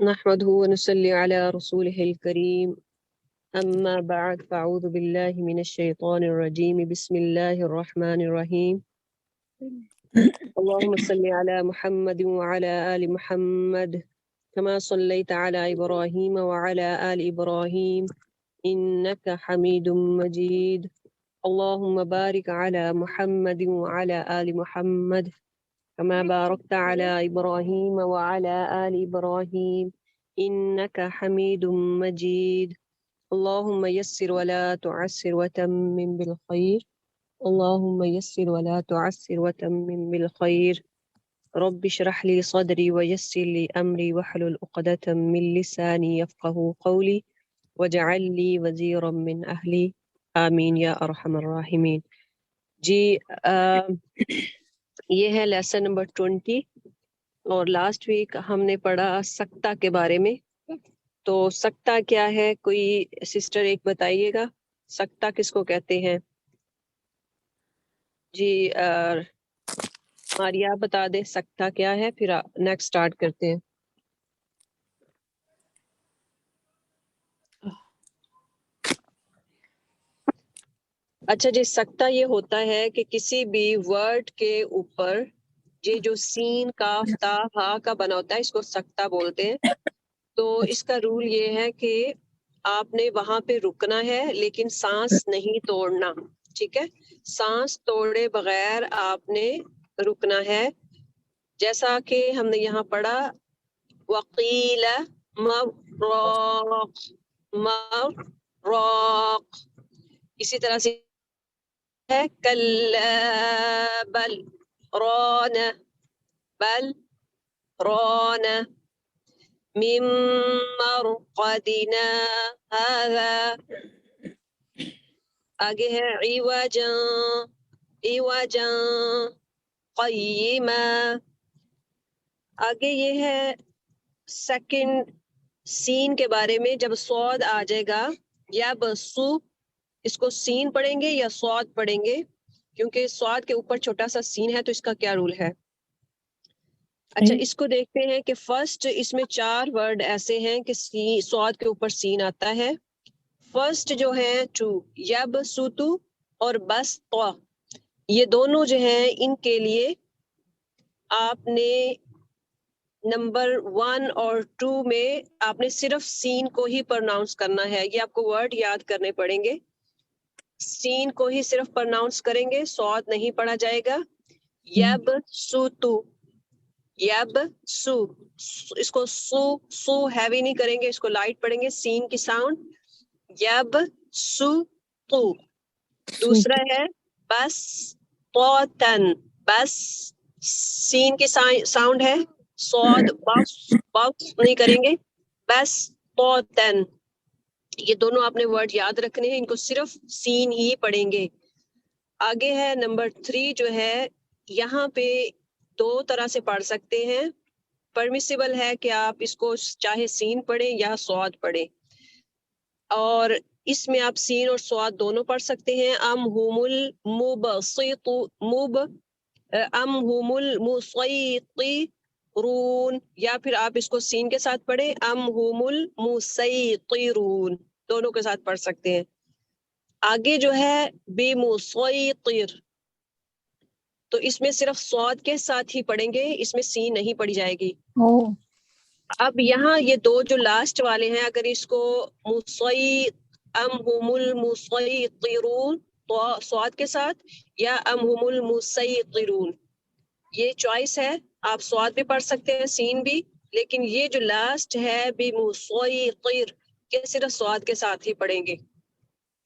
نحمده ونصلي على رسوله الكريم أما بعد فأعوذ بالله من الشيطان الرجيم بسم الله الرحمن الرحيم اللهم صل على محمد وعلى آل محمد كما صليت على إبراهيم وعلى آل إبراهيم إنك حميد مجيد اللهم بارك على محمد وعلى آل محمد كما باركت على إبراهيم وعلى آل إبراهيم إنك حميد مجيد اللهم يسر ولا تعسر وتمم بالخير اللهم يسر ولا تعسر وتمم بالخير رب اشرح لي صدري ويسر لي أمري واحلل عقدة من لساني يفقه قولي واجعل لي وزيرا من أهلي آمين يا أرحم الراحمين. جی یہ ہے لیسن نمبر 20 اور لاسٹ ویک ہم نے پڑھا سکتہ کے بارے میں. تو سکتہ کیا ہے؟ کوئی سسٹر ایک بتائیے گا سکتہ کس کو کہتے ہیں؟ جی ماریا بتا دے سکتہ کیا ہے، پھر نیکسٹ سٹارٹ کرتے ہیں. اچھا جی، سکتہ یہ ہوتا ہے کہ کسی بھی ورڈ کے اوپر یہ جو سین کاف تا ہا کا بنا ہوتا ہے اس کو سکتہ بولتے ہیں. تو اس کا رول یہ ہے کہ آپ نے وہاں پہ رکنا ہے لیکن سانس نہیں توڑنا. ٹھیک ہے، سانس توڑے بغیر آپ نے رکنا ہے. جیسا کہ ہم نے یہاں پڑھا وقیل مراق مراق، اسی طرح سے ہے کلا بل ران بل ران من مرقدنا هذا. آگے ہے عوجا عوجا قیما. آگے یہ ہے سیکنڈ سین کے بارے میں. جب صاد آ جائے گا یا بسو، اس کو سین پڑھیں گے یا صاد پڑھیں گے؟ کیونکہ صاد کے اوپر چھوٹا سا سین ہے تو اس کا کیا رول ہے؟ اچھا اس کو دیکھتے ہیں کہ فرسٹ اس میں 4 ورڈ ایسے ہیں کہ صاد کے اوپر سین آتا ہے. فرسٹ جو ہے ٹو یب سوتو اور بس تو، یہ دونوں جو ہیں ان کے لیے آپ نے نمبر 1 اور 2 میں آپ نے صرف سین کو ہی پروناؤنس کرنا ہے. یہ آپ کو ورڈ یاد کرنے پڑیں گے. سین کو ہی صرف پروناؤنس کریں گے، صاد نہیں پڑھا جائے گا. یب سوتو یب سو، اس کو سو سو ہیوی نہیں کریں گے، اس کو لائٹ پڑھیں گے. سین کی ساؤنڈ یب سو تو. دوسرا ہے بس طوطن، بس سین کی ساؤنڈ ہے، صاد باکس نہیں کریں گے، بس طوطن. یہ دونوں آپ نے ورڈ یاد رکھنے ہیں، ان کو صرف سین ہی پڑھیں گے. آگے ہے نمبر 3 جو ہے، یہاں پہ 2 طرح سے پڑھ سکتے ہیں. پرمیسیبل ہے کہ آپ اس کو چاہے سین پڑھیں یا صاد پڑھیں، اور اس میں آپ سین اور صاد دونوں پڑھ سکتے ہیں. ام هم المبسط ام هم المسيطرون، یا پھر آپ اس کو سین کے ساتھ پڑھیں ام هم المسيطرون، دونوں کے ساتھ پڑھ سکتے ہیں. آگے جو ہے بمسيطر، تو اس میں صرف صاد کے ساتھ ہی پڑھیں گے، اس میں سین نہیں پڑھی جائے گی. اب یہاں یہ 2 جو لاسٹ والے ہیں، اگر اس کو ام هم المسيطرون تو صاد کے ساتھ، یا ام هم المسيطرون، یہ چوائس ہے. آپ صاد بھی پڑھ سکتے ہیں سین بھی، لیکن یہ جو لاسٹ ہے بمسيطر کہ صرف صاد کے ساتھ ہی پڑھیں گے.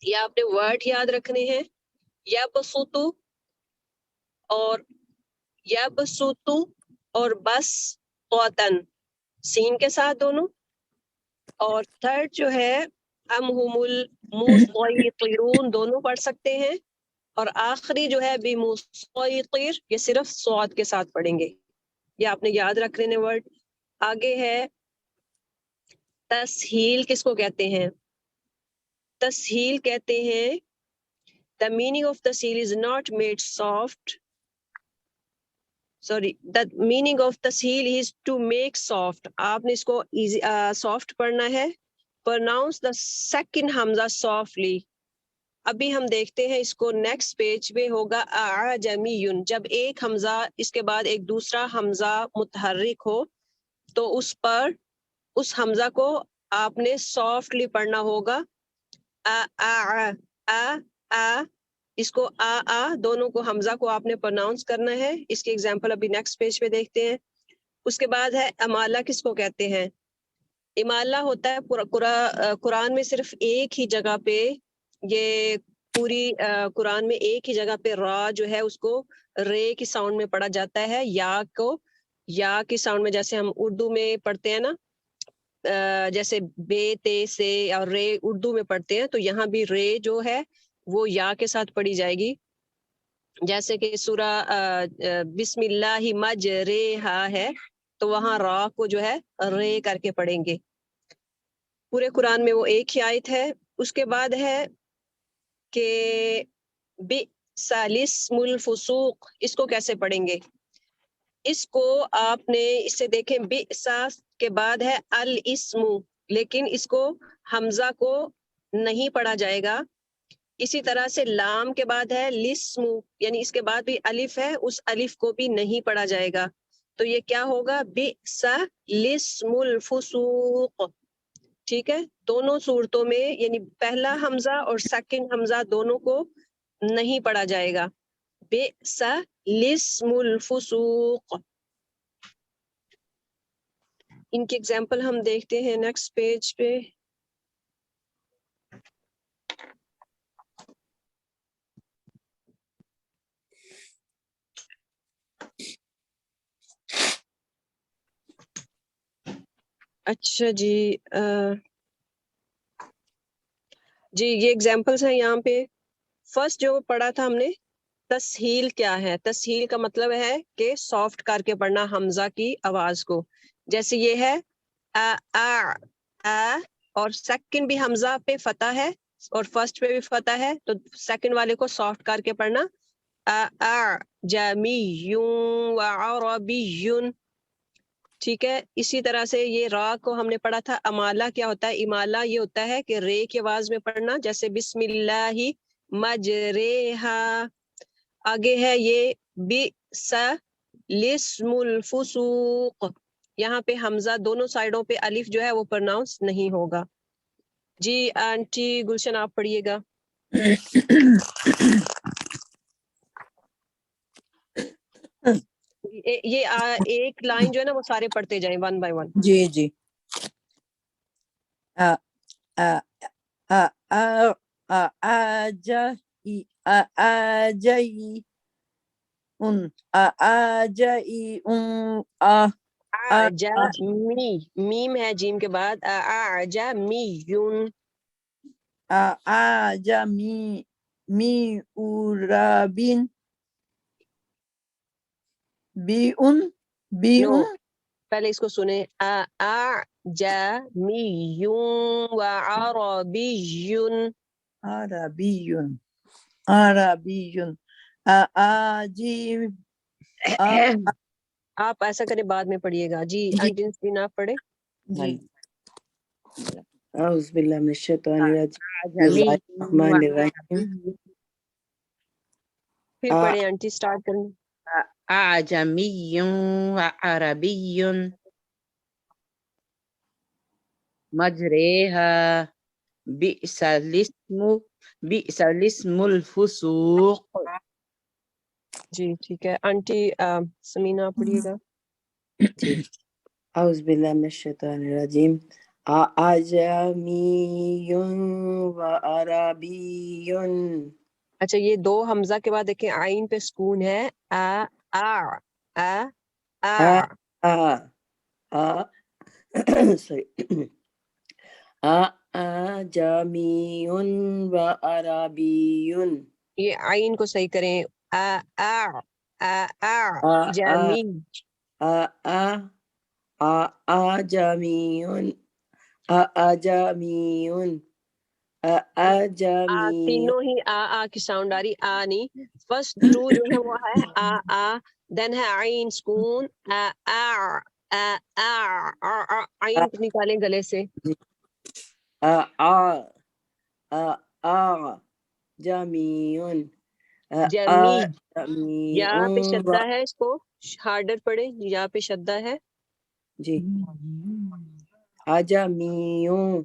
یہ آپ نے ورڈ یاد رکھنے ہیں، یا بسوتو اور یا بسوتو اور بس طوطن، سین کے ساتھ دونوں. اور تھرڈ جو ہے ام هم المسيطرون، دونوں پڑھ سکتے ہیں. اور آخری جو ہے بمسيطر، یہ صرف صاد کے ساتھ پڑھیں گے. یہ آپ نے یاد رکھ لینے ورڈ. آگے ہے تسہیل. کس کو کہتے ہیں؟ تسہیل کہتے ہیں the meaning of تسہیل is not made soft sorry, the meaning of tasheel is to make soft. آپ نے اس کو soft پڑھنا ہے. Pronounce the second hamza softly. ابھی ہم دیکھتے ہیں اس کو نیکسٹ پیج پہ ہوگا اعجمیٌ. جب ایک حمزہ اس کے بعد ایک دوسرا حمزہ متحرک ہو تو اس پر اس حمزہ کو آپ نے سافٹلی پڑھنا ہوگا. اس کو دونوں کو حمزہ کو آپ نے پروناؤنس کرنا ہے. اس کی ایگزامپل ابھی نیکسٹ پیج پہ دیکھتے ہیں. اس کے بعد ہے امالہ. کس کو کہتے ہیں؟ امالہ ہوتا ہے قرآن میں صرف ایک ہی جگہ پہ، یہ پوری قرآن میں ایک ہی جگہ پہ را جو ہے اس کو رے کی ساؤنڈ میں پڑھا جاتا ہے. یا کو یا کی ساؤنڈ میں، جیسے ہم اردو میں پڑھتے ہیں نا، جیسے بے تے سے اور رے اردو میں پڑھتے ہیں، تو یہاں بھی رے جو ہے وہ یا کے ساتھ پڑھی جائے گی. جیسے کہ سورہ بسم اللہ مجریہا ہے تو وہاں را کو جو ہے رے کر کے پڑھیں گے. پورے قرآن میں وہ ایک ہی آیت ہے. اس کے بعد ہے کہ بئس الاسم الفسوق. اس کو کیسے پڑھیں گے؟ اس کو آپ نے اس سے دیکھیں، بئس کے بعد ہے الاسم، لیکن اس کو حمزہ کو نہیں پڑھا جائے گا. اسی طرح سے لام کے بعد ہے لسم، یعنی اس کے بعد بھی الف ہے، اس الف کو بھی نہیں پڑھا جائے گا. تو یہ کیا ہوگا؟ بئس الاسم الفسوق. ٹھیک ہے، دونوں صورتوں میں یعنی پہلا حمزہ اور سیکنڈ حمزہ دونوں کو نہیں پڑھا جائے گا. بئس الاسم الفسوق. ان کی ایگزامپل ہم دیکھتے ہیں نیکسٹ پیج پہ. اچھا جی، جی یہ ایگزامپلس ہیں یہاں پہ. فرسٹ جو پڑھا تھا ہم نے، تسہیل کیا ہے؟ تسہیل کا مطلب ہے کہ سافٹ کر کے پڑھنا حمزہ کی آواز کو. جیسے یہ ہے اور سیکنڈ بھی حمزہ پہ فتح ہے اور فرسٹ پہ بھی فتح ہے، تو سیکنڈ والے کو سافٹ کر کے پڑھنا اعجمی وعربی. ٹھیک ہے، اسی طرح سے یہ را کو ہم نے پڑھا تھا. امالہ کیا ہوتا ہے؟ امالہ یہ ہوتا ہے کہ رے کی آواز میں پڑھنا، جیسے بسم اللہ مجریہا. آگے ہے یہ بئس الاسم الفسوق. یہاں پہ حمزہ دونوں سائڈوں پہ الف جو ہے وہ پرناؤنس نہیں ہوگا. جی آنٹی گلشن آپ پڑھیے گا. یہ ایک لائن جو ہے نا وہ سارے پڑھتے جائیں ون بائی ون. جی جی. میم ہے جیم کے بعد اعجمیٌ. اعجمی می اورابین بیون. پہلے اس کو سنیں، اعجمی وعربی. عربی عجیب. آپ ایسا کریں بعد میں پڑھیے گا. جی آنٹی نسرین آپ پڑھے. جی. اعوذ باللہ من الشیطان الرجیم، بسم اللہ الرحمن الرحیم. پھر پڑھیں آنٹی، سٹارٹ کریں. اعجمی وعربی مجریہا بئس الاسم الفسوق. جی ٹھیک ہے آنٹی سمینہ آپ پڑھیے گا. اعوذ باللہ من الشیطان الرجیم. اعجمی وعربی. اچھا یہ دو حمزہ کے بعد دیکھیں آئین پہ سکون ہے. اعجمی وعربی. یہ آئین کو صحیح کریں. جمی. اعجمی اعجمی. تینوں ہی کی ساؤنڈ آ رہی، نہیں. فرسٹ ٹو جو ہے وہ ہے then ہے عین سکون عین نکالیں گلے سے جمیعن جمی یا پہ جمیعن شدہ ہے اس کو ہارڈر پڑھے یا پہ شدہ ہے جی اجمیعن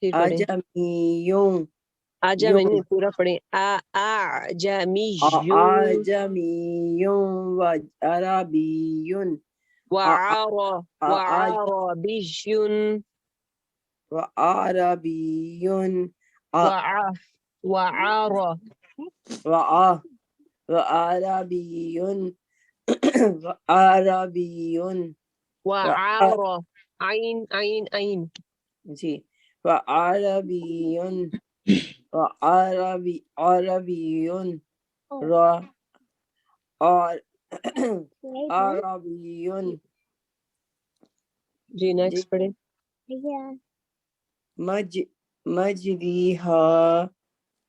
پھر پڑھیں اجمیعن آجا میں نے پورا پڑھیں اعجمی اعجمیٌ وعربیٌ وعربی وعربیٌ وعربیٌ وعربیٌ عین جی وعربیٌ عربیٌ عربیٌ جی نیکسٹ پڑھیں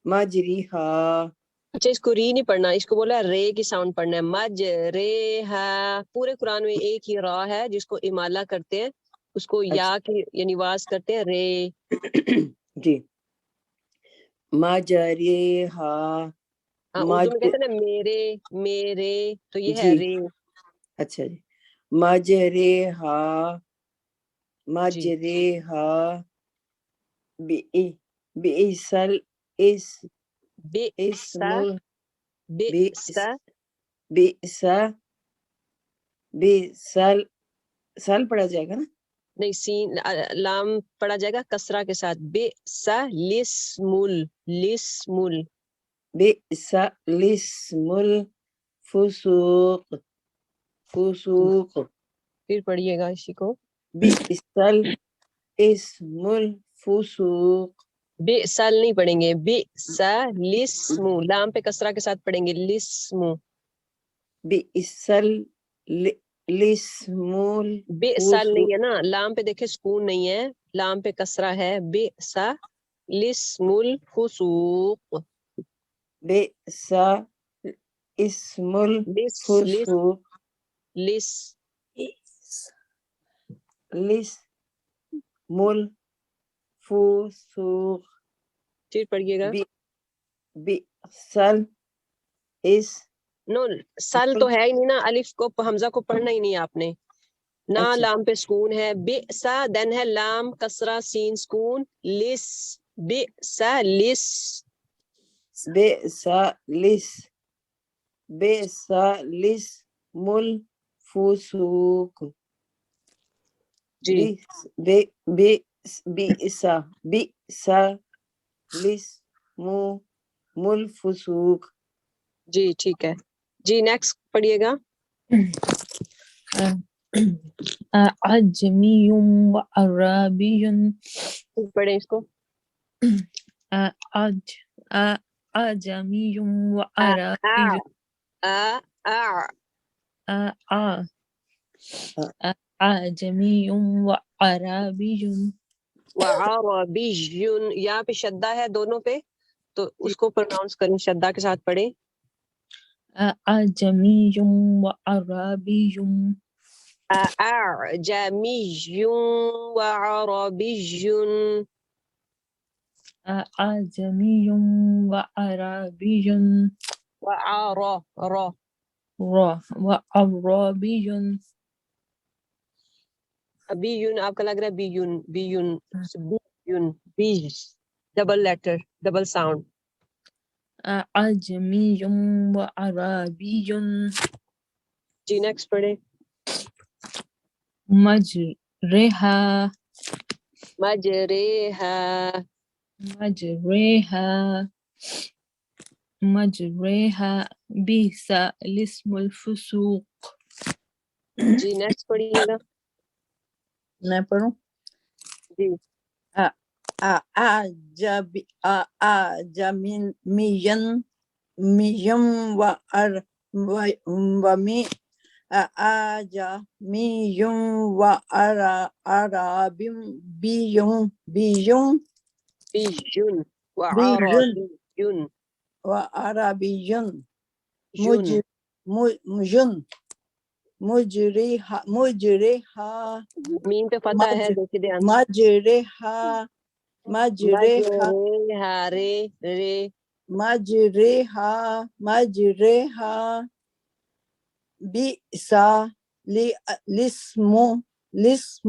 مجریہا اچھا اس کو ری نہیں پڑھنا اس کو بولا رے کی ساؤنڈ پڑھنا ہے مج رے ہے پورے قرآن میں ایک ہی را ہے جس کو امالہ کرتے ہیں اس کو یا کی یعنی واز کرتے ہیں رے جی مجریہا اردو میں کہتے ہیں نا میرے تو یہ ہے رے اچھا جی مجریہا بئسل سل پڑھا جائے گا نا نہیں سین لام پڑھا جائے گا کسرہ کے ساتھ بئس لسم الفسوق پھر پڑھیے گا اسی کو بئسل اسم الفسوق بئسل نہیں پڑھیں گے بئس لسم لام پہ کسرہ کے ساتھ پڑھیں گے لسم بئسل لسم بئسل نہیں ہے نا لام پہ دیکھیں سکون نہیں ہے لام پہ کسرہ ہے بئس لسم الفسوق بئس اسم الفسوق لسم الفسوق پھر پڑھیے گا بئسل نو سل تو ہے ہی نہیں نا الف کو حمزہ کو پڑھنا ہی نہیں آپ نے نہ لام پہ سکون ہے بئسا دین ہے لام کسرہ سین سکون لس بئسا لسم الفسوق جی بئس لسم الفسوق جی ٹھیک ہے جی نیکسٹ پڑھیے گا اعجمی وعربی پڑھیں اس کو اعجمی وعربی اعجمی وعربی یا پہ شدہ ہے دونوں پہ تو اس کو پروناؤنس کریں شدہ کے ساتھ پڑھیں اعجمی وعربی اعجمی وعربی اعجمی وعربی وعربی بیون آپ کا لگ رہا ہے بیون ڈبل لیٹر ڈبل ساؤنڈ اعجمی وعربی جی نیکسٹ پڑھیں مجرہا بئس الاسم الفسوق جی نیکسٹ پڑھیے گا میں پڑھوں جی اعجمیم وعربی مجن مجرحا میم پہ فتح ہے، دیکھیے دھیان سے. مجرحا مجرحا ہارے رے مجرحا مجرحا بئسا لسم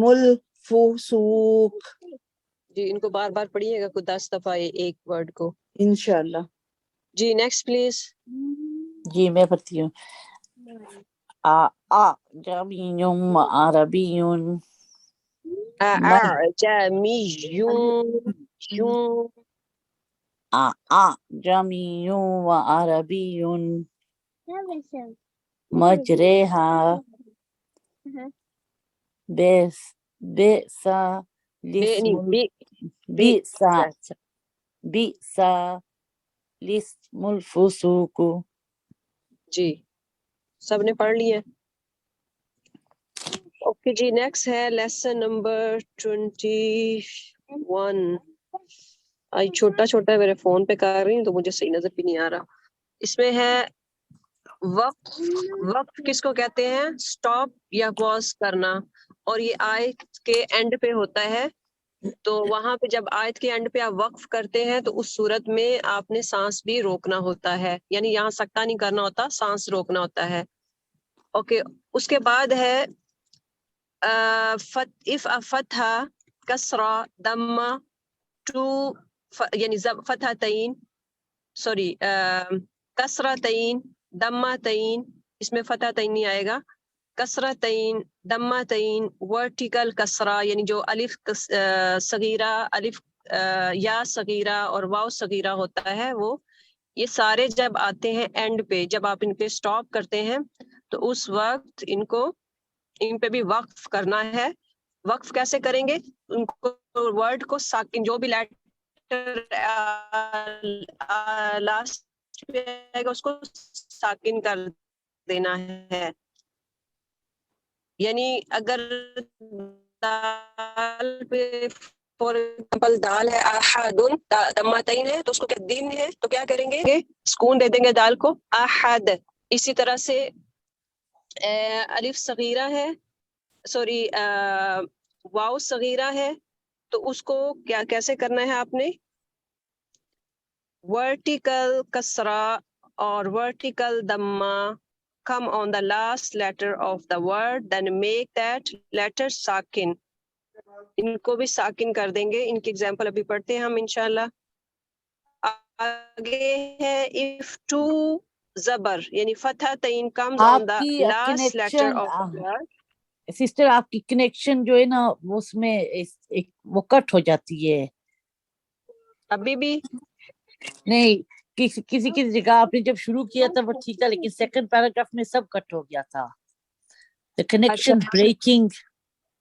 الفسوق. جی ان کو بار بار پڑھیے گا، کوئی 10 دفعہ ایک ورڈ کو. انشاءاللہ. جی نیکسٹ پلیز. جی میں پڑھتی ہوں. جمی عربی جمی یوں جمی عربی مجرحا بئسا بے لسم نہیں بے بے بئسا بئسا لسم الفسوق. جی سب نے پڑھ لیا. اوکے جی نیکسٹ ہے لیسن نمبر 21. آئی چھوٹا چھوٹا میرے فون پہ کر رہی ہوں تو مجھے صحیح نظر بھی نہیں آ رہا. اس میں ہے وقت. وقت کس کو کہتے ہیں؟ سٹاپ یا پاز کرنا. اور یہ آیت کے اینڈ پہ ہوتا ہے، تو وہاں پہ جب آیت کے اینڈ پہ آپ وقف کرتے ہیں تو اس صورت میں آپ نے سانس بھی روکنا ہوتا ہے، یعنی یہاں سکتا نہیں کرنا ہوتا، سانس روکنا ہوتا ہے. اوکے اس کے بعد ہے فتح کسرہ دمہ ٹو، یعنی فتح تعین، سوری کسرہ تعین دمہ تعین، اس میں فتح تعین نہیں آئے گا. کسرہ تعین دمہ تعین ورٹیکل کسرہ، یعنی جو الف صغیرہ، الف یا صغیرہ اور واو صغیرہ ہوتا ہے، وہ یہ سارے جب آتے ہیں اینڈ پہ، جب آپ ان پہ سٹاپ کرتے ہیں تو اس وقت ان پہ بھی وقف کرنا ہے. وقف کیسے کریں گے؟ ان کو ورڈ کو ساکن، جو بھی لیٹر لاسٹ پہ آئے گا اس کو ساکن کر دینا ہے. یعنی اگر دال پہ فور ایگزامپل دال ہے احدن، دماتین ہے تو اس کو کیا دن ہے تو کیا کریں گے؟ سکون دے دیں گے دال کو، احد. اسی طرح سے الف صغیرہ ہے، سوری واو صغیرہ ہے، تو اس کو کیا کیسے کرنا ہے آپ نے؟ ورٹیکل کسرہ اور vertical دمہ come on the last letter of the word, then make that letter ساکن. ان کو بھی ساکن کر دیں گے. ان کی ایگزامپل ابھی پڑھتے ہیں ہم انشاءاللہ. آگے ہے if to زبر، یعنی فتح تعین comes on آپ the کی last letter connection of the word. Sister, آپ کی کنیکشن جو ہے نا اس میں وہ کٹ ہو جاتی ہے. ابھی بھی نہیں، کسی جگہ آپ نے جب شروع کیا تھا وہ ٹھیک تھا، لیکن سیکنڈ پیراگراف میں سب کٹ ہو گیا تھا. کنیکشن اچھا بریکنگ.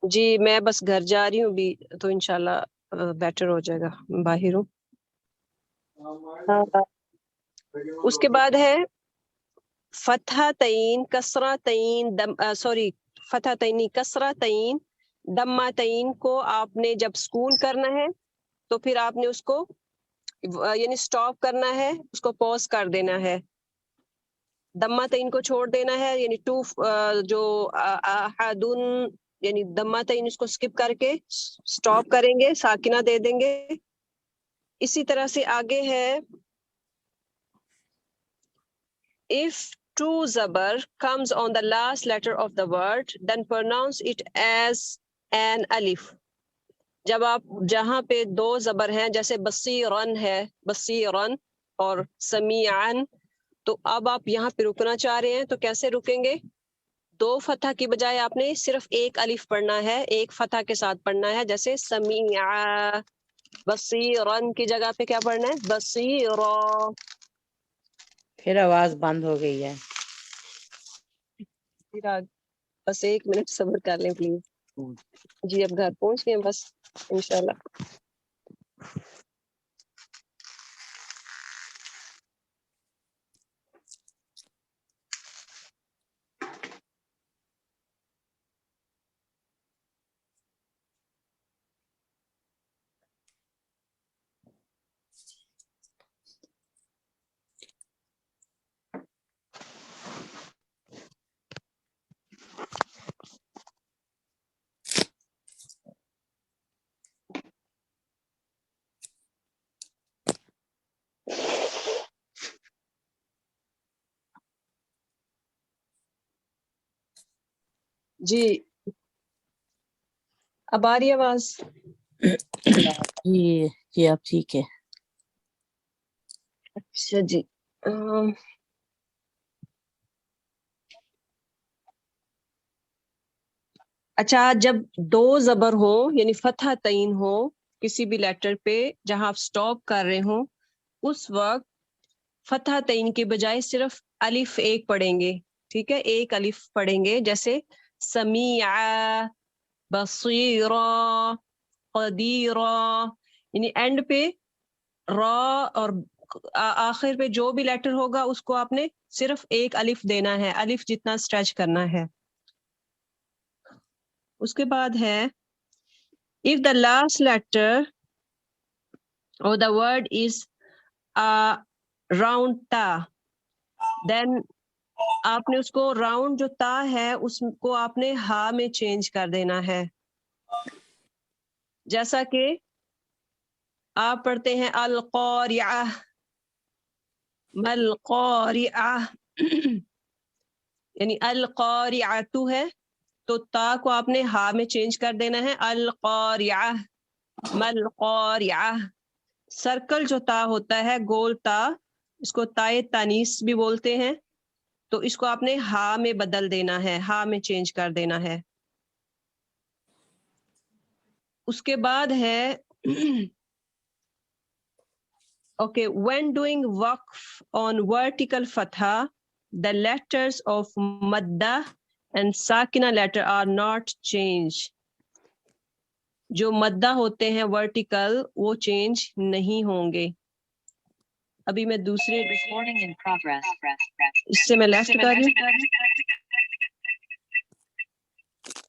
جی میں بس گھر جا رہی ہوں بھی، تو انشاءاللہ بیٹر ہو جائے گا. باہر ہوں. اس کے بعد ہے فتح تعین کسرہ تعین سوری فتح تعین کسرہ تعین دمہ تعین کو آپ نے جب سکون کرنا ہے تو پھر آپ نے اس کو یعنی سٹاپ کرنا ہے، اس کو پوز کر دینا ہے. دمہ تعین کو چھوڑ دینا ہے، یعنی ٹو جو احدن یعنی دمہ تعین اس کو سکپ کر کے سٹاپ کریں گے، ساکنہ دے دیں گے. اسی طرح سے آگے ہے if to زبر comes on the last letter of the word, then pronounce it as an alif. جب آپ جہاں پہ دو زبر ہیں، جیسے بصیرن ہے، بصیرن اور سمیعن، تو اب آپ یہاں پہ رکنا چاہ رہے ہیں تو کیسے رکیں گے؟ دو فتح کی بجائے آپ نے صرف ایک الف پڑھنا ہے، ایک فتح کے ساتھ پڑھنا ہے. جیسے سمیع، بصیرن کی جگہ پہ کیا پڑھنا ہے؟ بصیرا. پھر آواز بند ہو گئی ہے. بس 1 منٹ صبر کر لیں پلیز. جی اب گھر پہنچ گئے بس انشاءاللہ. جی اب آ رہی ہے آواز؟ جی اب ٹھیک ہے. اچھا جی. اچھا جب دو زبر ہو یعنی فتح تعین ہو کسی بھی لیٹر پہ جہاں آپ سٹاپ کر رہے ہوں اس وقت فتح تعین کے بجائے صرف الف ایک پڑھیں گے. ٹھیک ہے, ایک الف پڑھیں گے, جیسے سمیع, بصیرا, قدیرا, یعنی اینڈ پہ را اور آخر پہ جو بھی لیٹر ہوگا اس کو آپ نے صرف ایک الف دینا ہے, الف جتنا اسٹریچ کرنا ہے. اس کے بعد ہے if the last letter or the word is round ta, then آپ نے اس کو راؤنڈ جو تا ہے اس کو آپ نے ہا میں چینج کر دینا ہے. جیسا کہ آپ پڑھتے ہیں القاریعہ, ملقاریعہ, یعنی القاریعۃ ہے تو تا کو آپ نے ہا میں چینج کر دینا ہے, القاریعہ, ملقاریعہ. سرکل جو تا ہوتا ہے, گول تا, اس کو تائے تانیس بھی بولتے ہیں, تو اس کو آپ نے ہا میں بدل دینا ہے, ہا میں چینج کر دینا ہے. اس کے بعد ہے okay, when doing waqf on vertical fatha, the letters of madda and sakina letter are not changed. جو مدہ ہوتے ہیں ورٹیکل وہ چینج نہیں ہوں گے. ابھی میں دوسرے اس سے میں لیفٹ کر رہی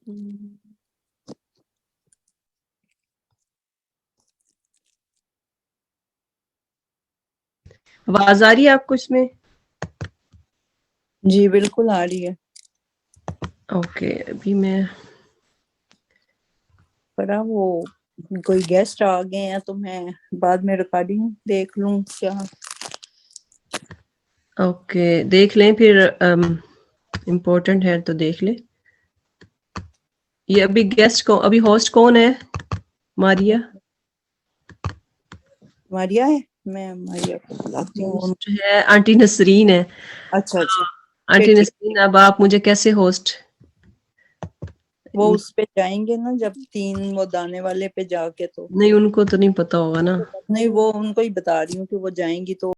ہوں. آواز آ رہی ہے آپ کو اس میں؟ جی بالکل آ رہی ہے. اوکے ابھی میں پر وہ کوئی گیسٹ آ گئے ہیں تو میں بعد میں ریکارڈنگ دیکھ لوں کیا. اوکے دیکھ لیں پھر, امپورٹنٹ ہے تو دیکھ لیں. یہ ابھی گیسٹ کو ابھی ہوسٹ کون ہے؟ ماریا ماریا ہے, میں ماریا کو بلاتی ہوں. ہوسٹ ہے آنٹی نسرین ہے. اچھا اچھا آنٹی نسرین اب آپ مجھے کیسے ہوسٹ؟ وہ اس پہ جائیں گے نا جب 3 وہ دانے والے پہ جا کے, تو نہیں ان کو تو نہیں پتا ہوگا نا. نہیں وہ ان کو ہی بتا رہی ہوں کہ وہ جائیں گی تو